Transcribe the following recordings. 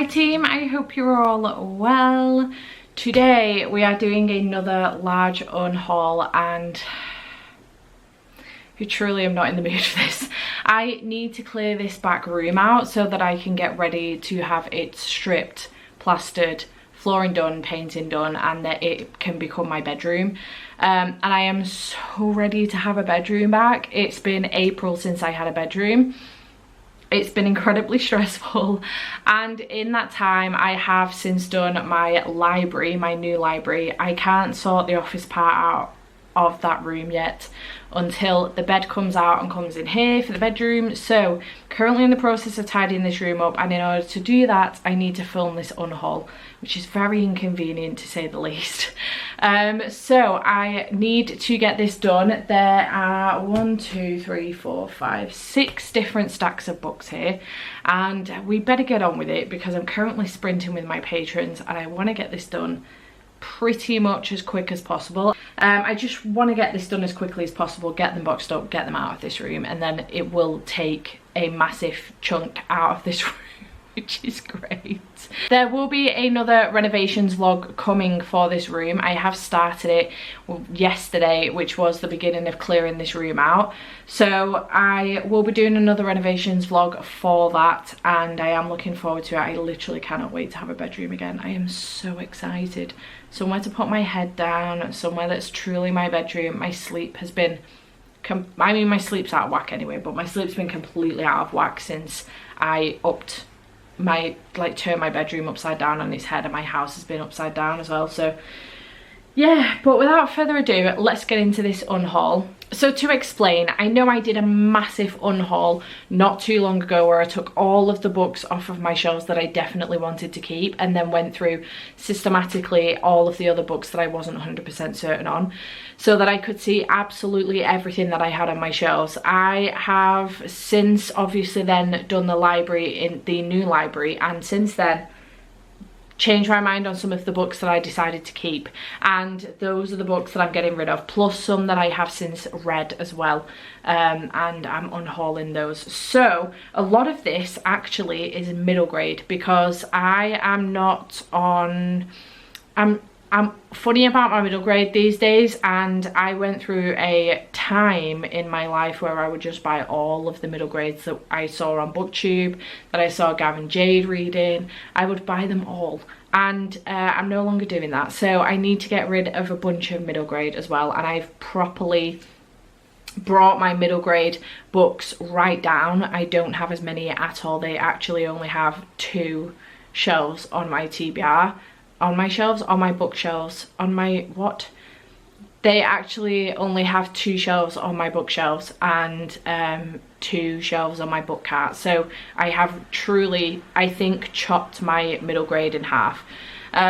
Hi team, I hope you're all well. Today we are doing another large unhaul and I truly am not in the mood for this. I need to clear this back room out so that I can get ready to have it stripped, plastered, flooring done, painting done, and that it can become my bedroom. And I am so ready to have a bedroom back. It's been April since I had a bedroom. It's been incredibly stressful, and in that time I have since done my library, my new library. I can't sort the office part out of that room yet until the bed comes out and comes in here for the bedroom. So currently in the process of tidying this room up, and in order to do that I need to film this unhaul, which is very inconvenient to say the least. So I need to get this done. There are 6 different stacks of books here, and we better get on with it because I'm currently sprinting with my patrons and I want to get this done pretty much as quick as possible. I just want to get this done as quickly as possible, get them boxed up, get them out of this room, and then it will take a massive chunk out of this room, which is great. There will be another renovations vlog coming for this room. I have started it yesterday, which was the beginning of clearing this room out. So I will be doing another renovations vlog for that, and I am looking forward to it. I literally cannot wait to have a bedroom again. I am so excited. Somewhere to put my head down, somewhere that's truly my bedroom. My sleep has been, my sleep's out of whack anyway, but my sleep's been completely out of whack since I turned my bedroom upside down on its head, and my house has been upside down as well. So yeah, but without further ado, let's get into this unhaul. So to explain, I know I did a massive unhaul not too long ago where I took all of the books off of my shelves that I definitely wanted to keep, and then went through systematically all of the other books that I wasn't 100% certain on, so that I could see absolutely everything that I had on my shelves. I have since obviously then done the library, in the new library, and since then changed my mind on some of the books that I decided to keep, and those are the books that I'm getting rid of, plus some that I have since read as well, and I'm unhauling those. So a lot of this actually is middle grade because I am not on, I'm funny about my middle grade these days, and I went through a time in my life where I would just buy all of the middle grades that I saw on BookTube, that I saw Gavin Jade reading. I would buy them all, and I'm no longer doing that. So I need to get rid of a bunch of middle grade as well, and I've properly brought my middle grade books right down. I don't have as many at all. They actually only have 2 shelves on my TBR. On my shelves, on my bookshelves, on my what? They actually only have 2 shelves on my bookshelves and 2 shelves on my book cart. So I have truly, I think, chopped my middle grade in half.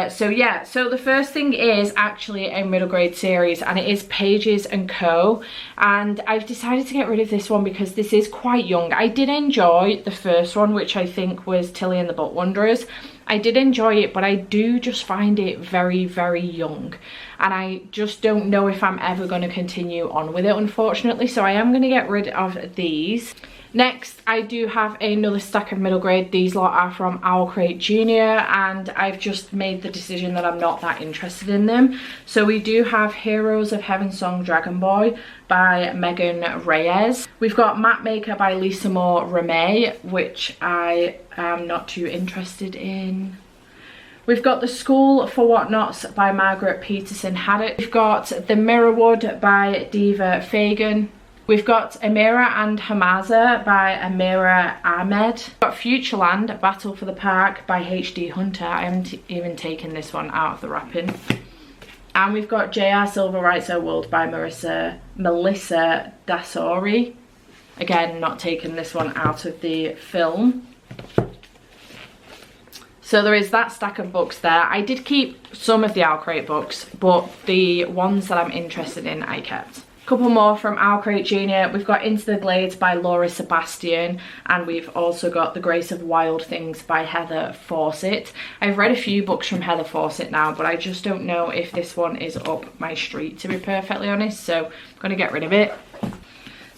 So yeah, so the first thing is actually a middle grade series, and it is Pages & Co. And I've decided to get rid of this one because this is quite young. I did enjoy the first one, which I think was Tilly and the Book Wanderers. I did enjoy it, but I do just find it very, very young, and I just don't know if I'm ever going to continue on with it, unfortunately. So I am going to get rid of these. Next, I do have another stack of middle grade. These lot are from Owl Crate Junior, and I've just made the decision that I'm not that interested in them. So we do have Heroes of Heaven Song Dragon Boy by Megan Reyes. We've got Mapmaker by Lisa Moore Ramey, which I am not too interested in. We've got The School for Whatnots by Margaret Peterson Haddock. We've got The Mirrorwood by Diva Fagan. We've got Amira and Hamaza by Amira Ahmed. We've got Futureland, Battle for the Park by H.D. Hunter. I haven't even taken this one out of the wrapping. And we've got J.R. Silver Writes Her World by Melissa Dasori. Again, not taking this one out of the film. So there is that stack of books there. I did keep some of the Owl Crate books, but the ones that I'm interested in I kept. Couple more from Owl Crate Junior. We've got Into the Glades by Laura Sebastian, and we've also got The Grace of Wild Things by Heather Fawcett. I've read a few books from Heather Fawcett now, but I just don't know if this one is up my street, to be perfectly honest, so I'm going to get rid of it.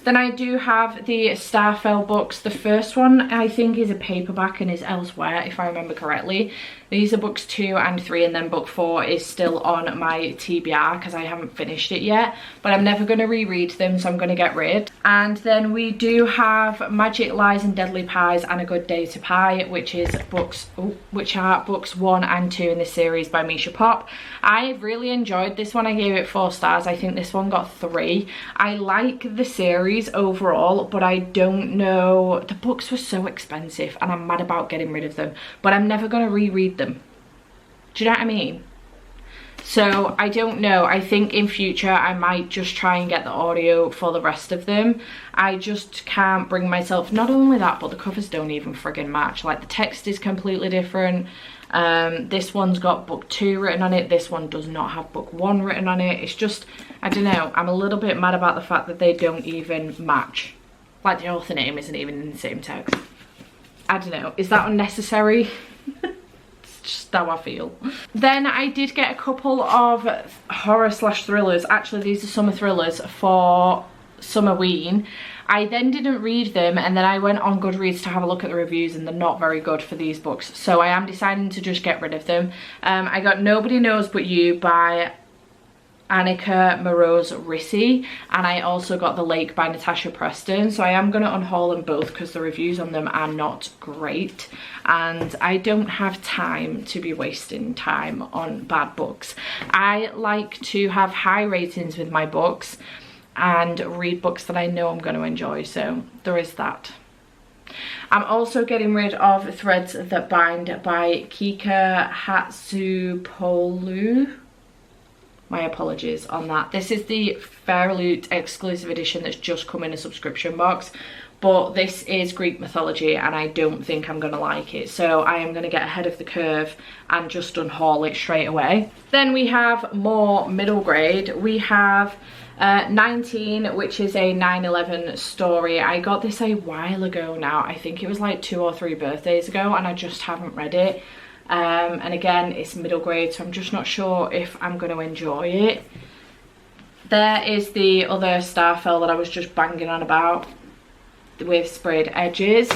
Then I do have the Starfell books. The first one I think is a paperback and is elsewhere, if I remember correctly. These are books 2 and 3, and then book 4 is still on my TBR because I haven't finished it yet. But I'm never going to reread them, so I'm going to get rid. And then we do have Magic, Lies and Deadly Pies and A Good Day to Pie, which are books 1 and 2 in the series by Misha Pop. I really enjoyed this one. I gave it 4 stars. I think this one got 3. I like the series overall, but I don't know, the books were so expensive and I'm mad about getting rid of them, but I'm never going to reread them. Do you know what I mean? So I don't know. I think in future I might just try and get the audio for the rest of them. I just can't bring myself. Not only that, but the covers don't even friggin' match. Like, the text is completely different. This one's got book 2 written on it. This one does not have book 1 written on it. It's just, I don't know. I'm a little bit mad about the fact that they don't even match. Like, the author name isn't even in the same text. I don't know. Is that unnecessary? Just how I feel. Then I did get a couple of horror / thrillers. Actually, these are summer thrillers for Summerween. I then didn't read them, and then I went on Goodreads to have a look at the reviews, and they're not very good for these books, so I am deciding to just get rid of them. I got Nobody Knows But You by Annika Moroz Rissi, and I also got The Lake by Natasha Preston. So I am going to unhaul them both because the reviews on them are not great, and I don't have time to be wasting time on bad books. I like to have high ratings with my books and read books that I know I'm going to enjoy, so there is that. I'm also getting rid of Threads That Bind by Kika Hatsupoulu. My apologies on that. This is the Fairloot exclusive edition that's just come in a subscription box, but this is Greek mythology and I don't think I'm gonna like it, so I am gonna get ahead of the curve and just unhaul it straight away. Then we have more middle grade. We have 19, which is a 9/11 story. I got this a while ago now. I think it was like 2 or 3 birthdays ago, and I just haven't read it. And again, it's middle grade, so I'm just not sure if I'm going to enjoy it. There is the other Starfell that I was just banging on about with sprayed edges.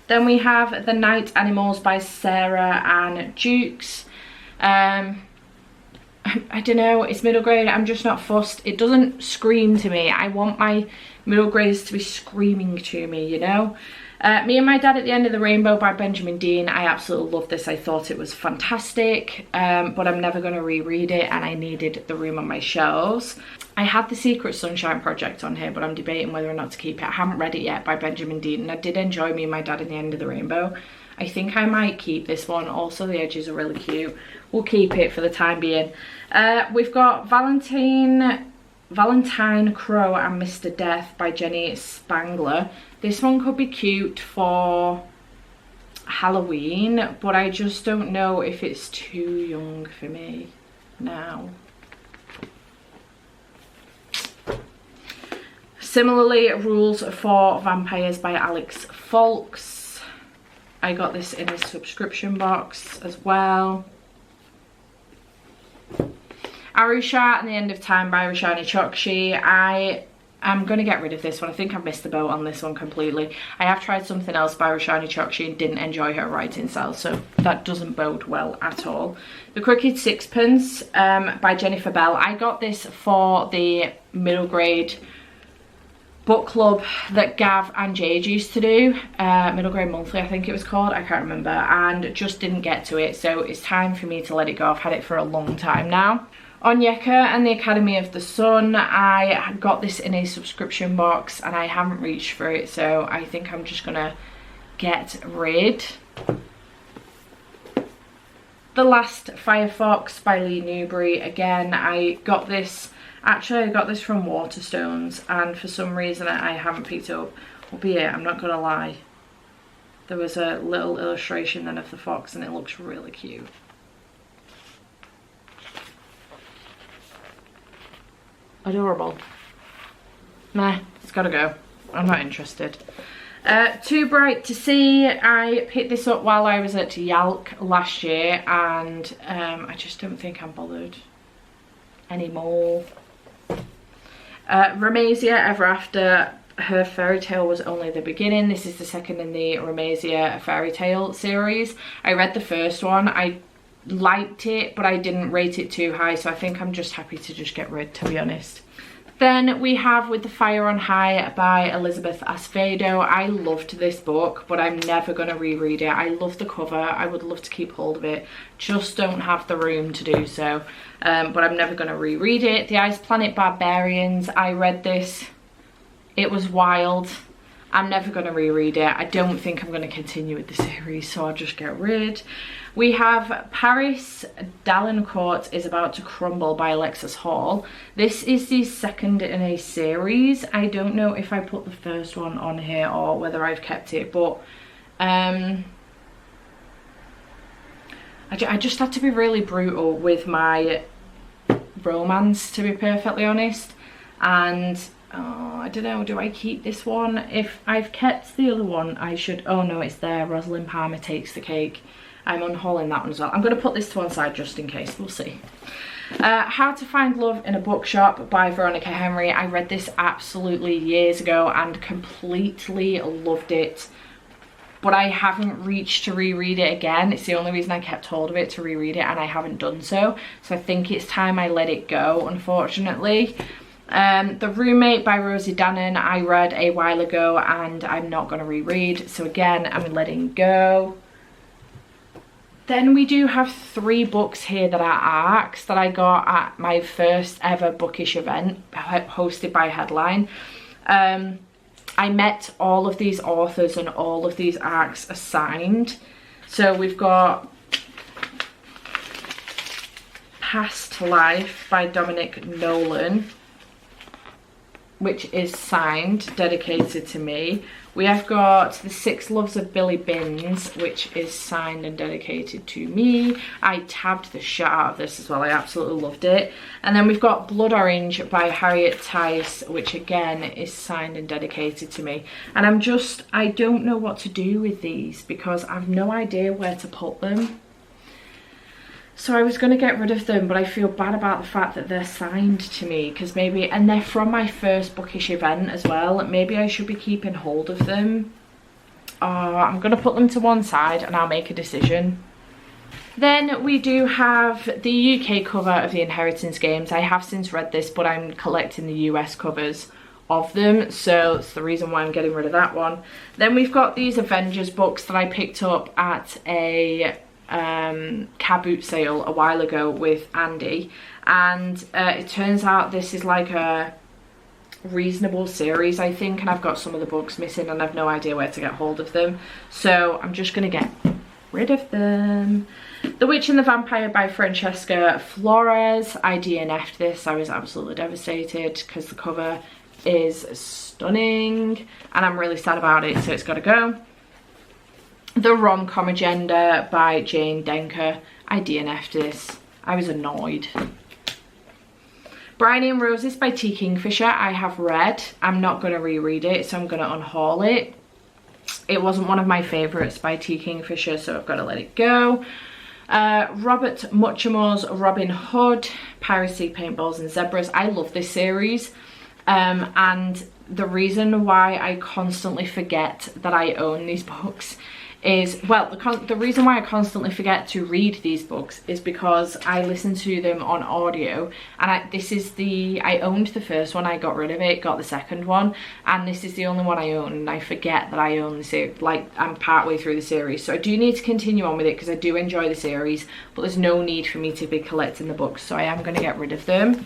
Then we have The Night Animals by Sarah Ann Jukes. I don't know, it's middle grade. I'm just not fussed. It doesn't scream to me. I want my middle grades to be screaming to me, you know. Me and My Dad at the End of the Rainbow by Benjamin Dean. I absolutely love this. I thought it was fantastic, but I'm never going to reread it, and I needed the room on my shelves. I had The Secret Sunshine Project on here, but I'm debating whether or not to keep it. I haven't read it yet by Benjamin Dean, and I did enjoy Me and My Dad at the End of the Rainbow. I think I might keep this one. Also, the edges are really cute. We'll keep it for the time being. We've got Valentine Crow and Mr. Death by Jenny Spangler. This one could be cute for Halloween, but I just don't know if it's too young for me now. Similarly, Rules for Vampires by Alex Folks. I got this in a subscription box as well. Arusha and the End of Time by Roshani Chokshi. I'm going to get rid of this one. I think I've missed the boat on this one completely. I have tried something else by Roshani Chokshi and didn't enjoy her writing style, so that doesn't bode well at all. The Crooked Sixpence by Jennifer Bell. I got this for the middle grade book club that Gav and Jade used to do. Middle Grade Monthly, I think it was called. I can't remember. And just didn't get to it, so it's time for me to let it go. I've had it for a long time now. Onyeka and the Academy of the Sun. I got this in a subscription box and I haven't reached for it, so I think I'm just gonna get rid. The Last Firefox by Lee Newberry. Again, I got this from Waterstones, and for some reason I haven't picked it up. Albeit, I'm not gonna lie, there was a little illustration then of the fox and it looks really cute. Adorable. Nah, it's gotta go. I'm not interested. Too Bright to See. I picked this up while I was at Yalk last year, and I just don't think I'm bothered anymore. Ramazia Ever After, her fairy tale was only the beginning. This is the second in the Ramazia fairy tale series. I read the first one. I liked it, but I didn't rate it too high, so I think I'm just happy to just get rid, to be honest. Then we have With the Fire on High by Elizabeth Acevedo. I loved this book, but I'm never going to reread it. I love the cover. I would love to keep hold of it. Just don't have the room to do so. But I'm never going to reread it. The Ice Planet Barbarians. I read this. It was wild. I'm never going to reread it. I don't think I'm going to continue with the series, so I'll just get rid. We have Paris Dalincourt is About to Crumble by Alexis Hall. This is the second in a series. I don't know if I put the first one on here or whether I've kept it, but I just had to be really brutal with my romance, to be perfectly honest. And I don't know, do I keep this one? If I've kept the other one, I should. Oh no, it's there. Rosalind Palmer Takes the Cake. I'm unhauling that one as well. I'm going to put this to one side just in case. We'll see. How to Find Love in a Bookshop by Veronica Henry. I read this absolutely years ago and completely loved it. But I haven't reached to reread it again. It's the only reason I kept hold of it, to reread it, and I haven't done so. So I think it's time I let it go, unfortunately. The Roommate by Rosie Dannon I read a while ago and I'm not going to reread. So again, I'm letting go. Then we do have 3 books here that are ARCs that I got at my first ever bookish event hosted by Headline. I met all of these authors and all of these ARCs are signed. So we've got Past Life by Dominic Nolan, which is signed, dedicated to me. We have got The Six Loves of Billy Binns, which is signed and dedicated to me. I tabbed the shit out of this as well. I absolutely loved it. And then we've got Blood Orange by Harriet Tice, which again is signed and dedicated to me. And I don't know what to do with these because I've no idea where to put them. So I was going to get rid of them, but I feel bad about the fact that they're signed to me, because maybe, and they're from my first bookish event as well, maybe I should be keeping hold of them. I'm going to put them to one side and I'll make a decision. Then we do have the UK cover of the Inheritance Games. I have since read this, but I'm collecting the US covers of them, so it's the reason why I'm getting rid of that one. Then we've got these Avengers books that I picked up at a car boot sale a while ago with Andy, and it turns out this is like a reasonable series, I think, and I've got some of the books missing and I've no idea where to get hold of them, so I'm just gonna get rid of them. The Witch and the Vampire by Francesca Flores. I DNF'd this. I was absolutely devastated because the cover is stunning and I'm really sad about it, so it's got to go. The Rom-Com Agenda by Jane Denker. I DNF'd this. I was annoyed. Bryony and Roses by T. Kingfisher. I have read. I'm not going to reread it, so I'm going to unhaul it. It wasn't one of my favourites by T. Kingfisher, so I've got to let it go. Robert Muchamore's Robin Hood, Piracy, Paintballs and Zebras. I love this series. And the reason why I constantly forget that I own these books is, well, the reason why I constantly forget to read these books is because I listen to them on audio, and I owned the first one, I got rid of it, got the second one, and this is the only one I own, and I forget that I own the series, like I'm partway through the series, so I do need to continue on with it because I do enjoy the series, but there's no need for me to be collecting the books, so I am going to get rid of them.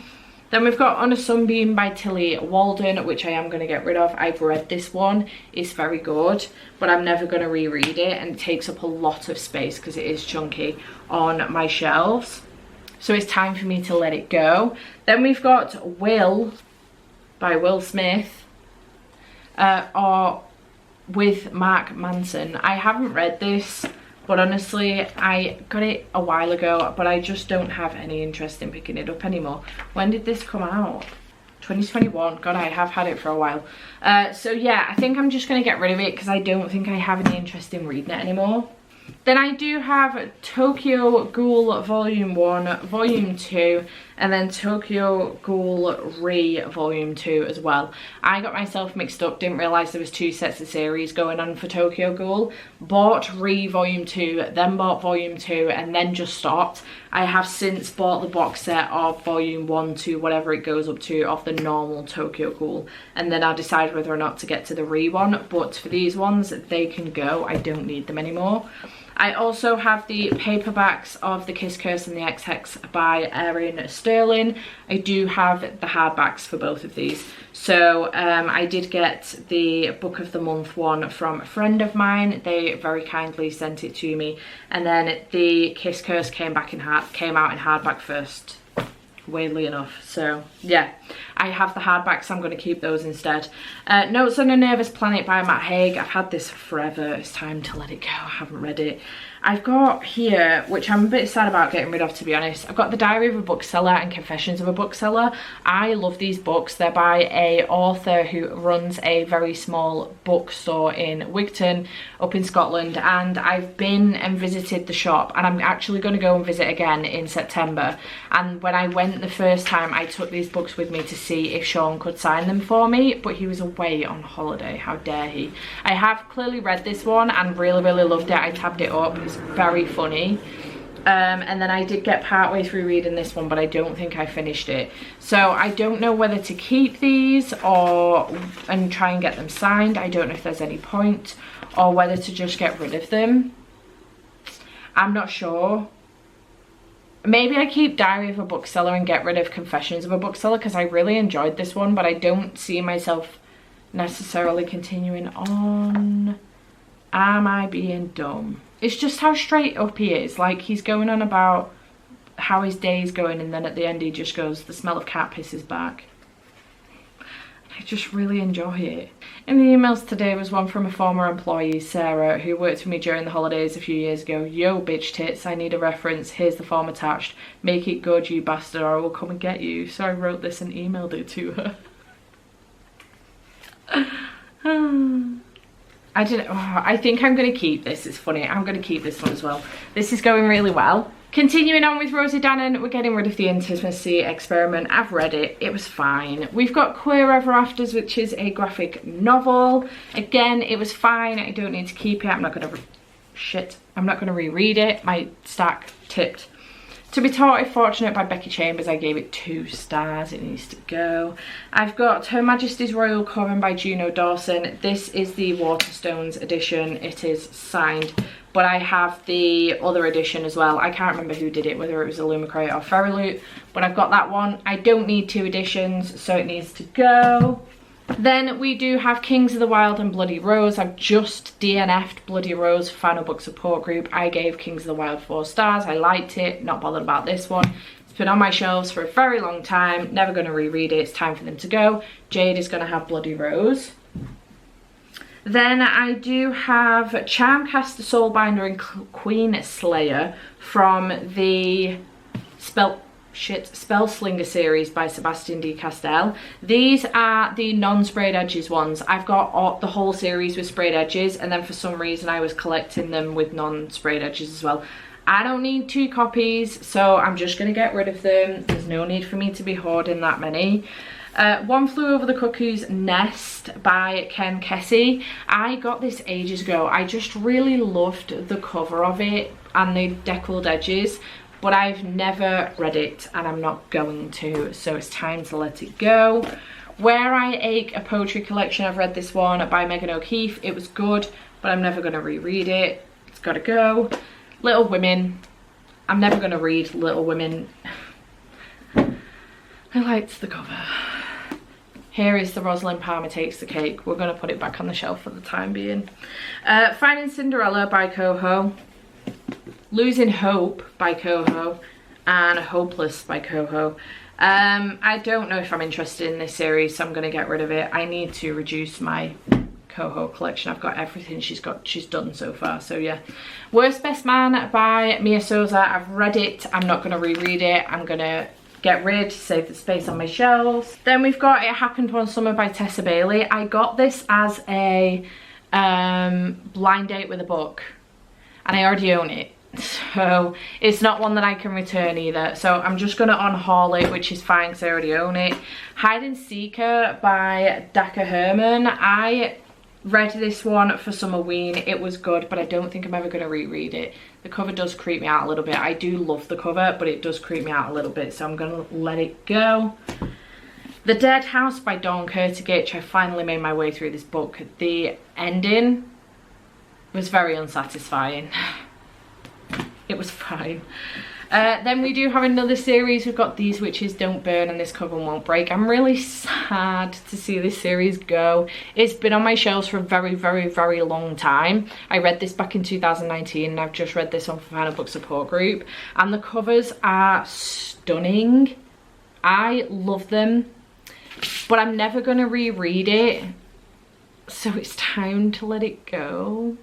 Then we've got On a Sunbeam by Tilly Walden, which I am going to get rid of. I've read this one. It's very good, but I'm never going to reread it, and it takes up a lot of space because it is chunky on my shelves. So it's time for me to let it go. Then we've got Will by Will Smith, or with Mark Manson. I haven't read this, but honestly, I got it a while ago, but I just don't have any interest in picking it up anymore. When did this come out? 2021. God, I have had it for a while. So yeah, I think I'm just going to get rid of it because I don't think I have any interest in reading it anymore. Then I do have Tokyo Ghoul Volume 1, Volume 2, and then Tokyo Ghoul Re Volume 2 as well. I got myself mixed up, didn't realise there was 2 sets of series going on for Tokyo Ghoul. Bought Re Volume 2, then bought Volume 2, and then just stopped. I have since bought the box set of Volume 1 to whatever it goes up to of the normal Tokyo Ghoul. And then I'll decide whether or not to get to the Re one. But for these ones, they can go. I don't need them anymore. I also have the paperbacks of The Kiss Curse and the X-Hex by Erin Sterling. I do have the hardbacks for both of these. So I did get the Book of the Month one from a friend of mine. They very kindly sent it to me. And then the Kiss Curse came out in hardback first, weirdly enough. So yeah, I have the hardbacks. I'm going to keep those instead. Notes on a Nervous Planet by Matt Haig. I've had this forever. It's time to let it go. I haven't read it. I've got here, which I'm a bit sad about getting rid of, to be honest. I've got The Diary of a Bookseller and Confessions of a Bookseller. I love these books. They're by a author who runs a very small bookstore in Wigton up in Scotland, and I've been and visited the shop, and I'm actually going to go and visit again in September. And when I went the first time, I took these books with me to see if Sean could sign them for me, but he was away on holiday. How dare he. I have clearly read this one and really loved it. I tabbed it up. It's very funny. And then I did get partway through reading this one, but I don't think I finished it. So I don't know whether to keep these and try and get them signed. I don't know if there's any point, or whether to just get rid of them. I'm not sure. Maybe I keep Diary of a Bookseller and get rid of Confessions of a Bookseller, because I really enjoyed this one, but I don't see myself necessarily continuing on. Am I being dumb? It's just how straight up he is. Like, he's going on about how his day's going, and then at the end he just goes, the smell of cat piss is back. I just really enjoy it. In the emails today was one from a former employee, Sarah, who worked with me during the holidays a few years ago. Yo, bitch tits, I need a reference. Here's the form attached. Make it good, you bastard, or I will come and get you. So I wrote this and emailed it to her. I think I'm going to keep this. It's funny. I'm going to keep this one as well. This is going really well. Continuing on with Rosie Dannon, we're getting rid of The Intimacy Experiment. I've read it. It was fine. We've got Queer Ever Afters, which is a graphic novel. Again, it was fine. I don't need to keep it. I'm not going to reread it. My stack tipped. To Be Taught If Fortunate by Becky Chambers, I gave it 2 stars. It needs to go. I've got Her Majesty's Royal Coven by Juno Dawson. This is the Waterstones edition. It is signed, but I have the other edition as well. I can't remember who did it, whether it was Illumicrate or Ferryloot, but I've got that one. I don't need 2 editions, so it needs to go. Then we do have Kings of the Wild and Bloody Rose. I've just DNF'd Bloody Rose Final Book Support Group. I gave Kings of the Wild 4 stars. I liked it, not bothered about this one. It's been on my shelves for a very long time. Never going to reread it. It's time for them to go. Jade is going to have Bloody Rose. Then I do have Charmcaster, Soulbinder and Queen Slayer from the Spellslinger series by Sebastian D. Castell. These are the non-sprayed edges ones. I've got the whole series with sprayed edges, and then for some reason I was collecting them with non-sprayed edges as well. I don't need 2 copies, so I'm just going to get rid of them. There's no need for me to be hoarding that many. One Flew Over the Cuckoo's Nest by Ken Kesey. I got this ages ago. I just really loved the cover of it and the deckled edges, but I've never read it and I'm not going to, so it's time to let it go. Where I Ache, a poetry collection. I've read this one by Megan O'Keefe. It was good, but I'm never going to reread it. It's got to go. Little Women. I'm never going to read Little Women. I liked the cover. Here is the Rosalind Palmer Takes the Cake. We're going to put it back on the shelf for the time being. Finding Cinderella by Coho. Losing Hope by Coho, and Hopeless by Coho. I don't know if I'm interested in this series, so I'm going to get rid of it. I need to reduce my Coho collection. I've got everything she's done so far, so yeah. Worst Best Man by Mia Souza. I've read it. I'm not going to reread it. I'm going to get rid, save the space on my shelves. Then we've got It Happened One Summer by Tessa Bailey. I got this as a blind date with a book. and I already own it. So it's not one that I can return either. So I'm just going to unhaul it, which is fine because I already own it. Hide and Seeker by Daka Herman. I read this one for Summerween. It was good, but I don't think I'm ever going to reread it. The cover does creep me out a little bit. I do love the cover, but it does creep me out a little bit, so I'm going to let it go. The Dead House by Dawn Kurtagich. I finally made my way through this book. The ending was very unsatisfying. It was fine. Then we do have another series. We've got These Witches Don't Burn and This Coven Won't Break. I'm really sad to see this series go. It's been on my shelves for a very, very, very long time. I read this back in 2019 and I've just read this on Final Book Support Group. And the covers are stunning. I love them. But I'm never going to reread it. So it's time to let it go.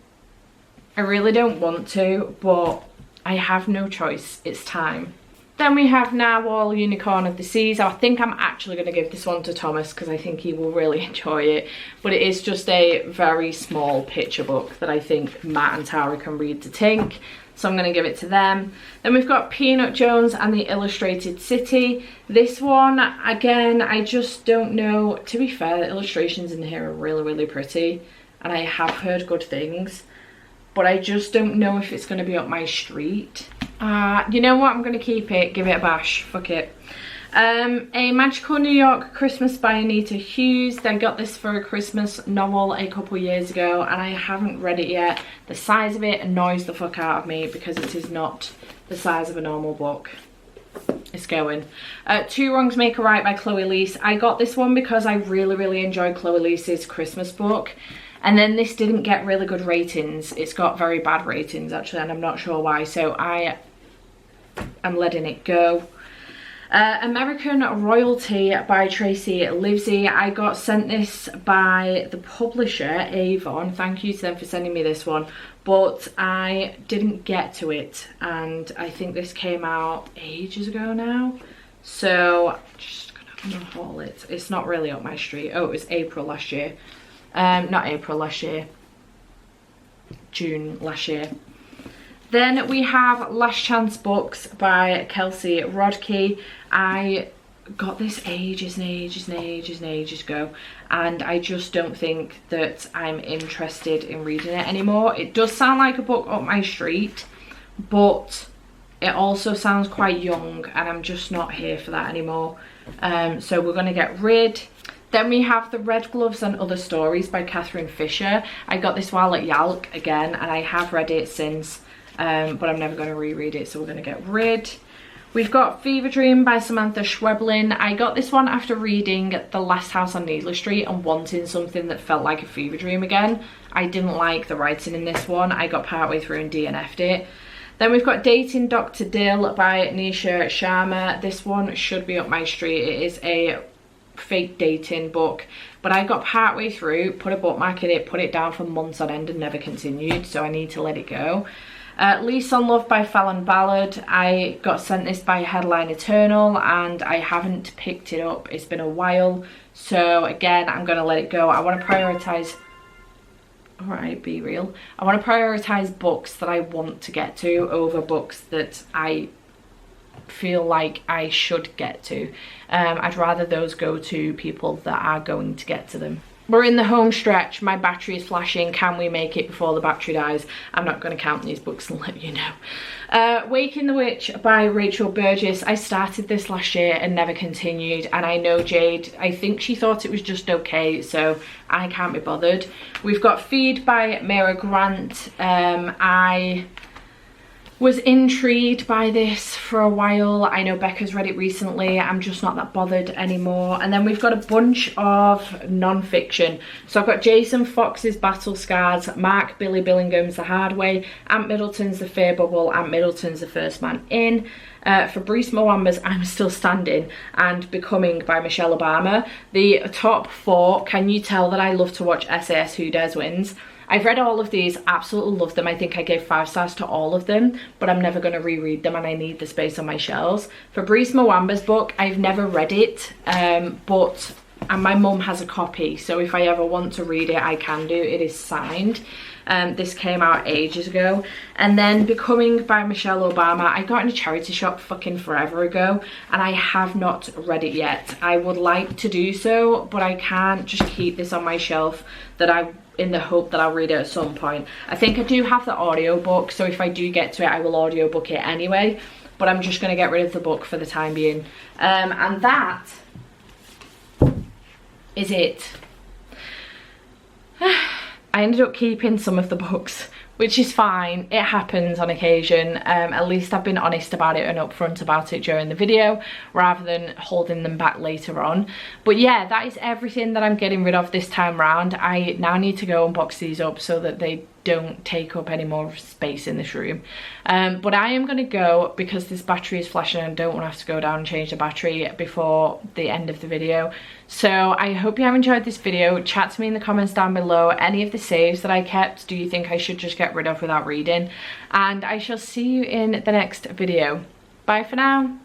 I really don't want to, but I have no choice. It's time. Then we have Narwhal, Unicorn of the Seas. I think I'm actually going to give this one to Thomas because I think he will really enjoy it. But it is just a very small picture book that I think Matt and Tara can read to Tink. So I'm going to give it to them. Then we've got Peanut Jones and the Illustrated City. This one, again, I just don't know. To be fair, the illustrations in here are really, really pretty. And I have heard good things. But I just don't know if it's going to be up my street. You know what? I'm going to keep it. Give it a bash. Fuck it. A Magical New York Christmas by Anita Hughes. I got this for a Christmas novel a couple years ago and I haven't read it yet. The size of it annoys the fuck out of me because it is not the size of a normal book. It's going. Two Wrongs Make a Right by Chloe Leese. I got this one because I really, really enjoyed Chloe Leese's Christmas book. And then this didn't get really good ratings. It's got very bad ratings actually, and I'm not sure why. So I am letting it go. American Royalty by Tracy Livesey. I got sent this by the publisher, Avon. Thank you to them for sending me this one. But I didn't get to it. And I think this came out ages ago now. So I'm just going to unhaul it. It's not really up my street. Oh, it was April last year. Not April last year, June last year. Then we have Last Chance Books by Kelsey Rodkey. I got this ages and ages and ages and ages ago, and I just don't think that I'm interested in reading it anymore. It does sound like a book up my street, but it also sounds quite young, and I'm just not here for that anymore. So we're going to get rid. Then we have The Red Gloves and Other Stories by Catherine Fisher. I got this while at Yalk again, and I have read it since, but I'm never going to reread it, so we're going to get rid. We've got Fever Dream by Samantha Schweblin. I got this one after reading The Last House on Needler Street and wanting something that felt like a fever dream again. I didn't like the writing in this one. I got partway through and DNF'd it. Then we've got Dating Dr. Dill by Nisha Sharma. This one should be up my street. It is a fake dating book, but I got partway through, put a bookmark in it, put it down for months on end and never continued, so I need to let it go. Lease on Love by Fallon Ballard. I got sent this by Headline Eternal and I haven't picked it up. It's been a while, so again I'm gonna let it go. I want to prioritize. Alright, be real. I want to prioritize books that I want to get to over books that I feel like I should get to. I'd rather those go to people that are going to get to them. We're in the home stretch. My battery is flashing. Can we make it before the battery dies? I'm not going to count these books and let you know. Waking the Witch by Rachel Burgess. I started this last year and never continued, and I know Jade, I think she thought it was just okay, so I can't be bothered. We've got Feed by Mira Grant. I was intrigued by this for a while. I know Becca's read it recently. I'm just not that bothered anymore. And then we've got a bunch of non-fiction. So I've got Jason Fox's Battle Scars, Mark Billy Billingham's The Hard Way, Ant Middleton's The Fear Bubble, Ant Middleton's The First Man In, Fabrice Mwamba's I'm Still Standing, and Becoming by Michelle Obama. The top four, can you tell that I love to watch SAS Who Dares Wins? I've read all of these, absolutely love them. I think I gave 5 stars to all of them, but I'm never going to reread them and I need the space on my shelves. Fabrice Mwamba's book, I've never read it, but and my mum has a copy, so if I ever want to read it I can do. It is signed. This came out ages ago. And then Becoming by Michelle Obama, I got in a charity shop fucking forever ago, and I have not read it yet. I would like to do so, but I can't just keep this on my shelf in the hope that I'll read it at some point. I think I do have the audiobook, so if I do get to it I will audiobook it anyway, but I'm just going to get rid of the book for the time being. And that is it. I ended up keeping some of the books, which is fine. It happens on occasion. At least I've been honest about it and upfront about it during the video rather than holding them back later on. But yeah, that is everything that I'm getting rid of this time round. I now need to go and box these up so that they don't take up any more space in this room. But I am going to go because this battery is flashing and I don't want to have to go down and change the battery before the end of the video. So I hope you have enjoyed this video. Chat to me in the comments down below. Any of the saves that I kept, do you think I should just get rid of without reading? And I shall see you in the next video. Bye for now.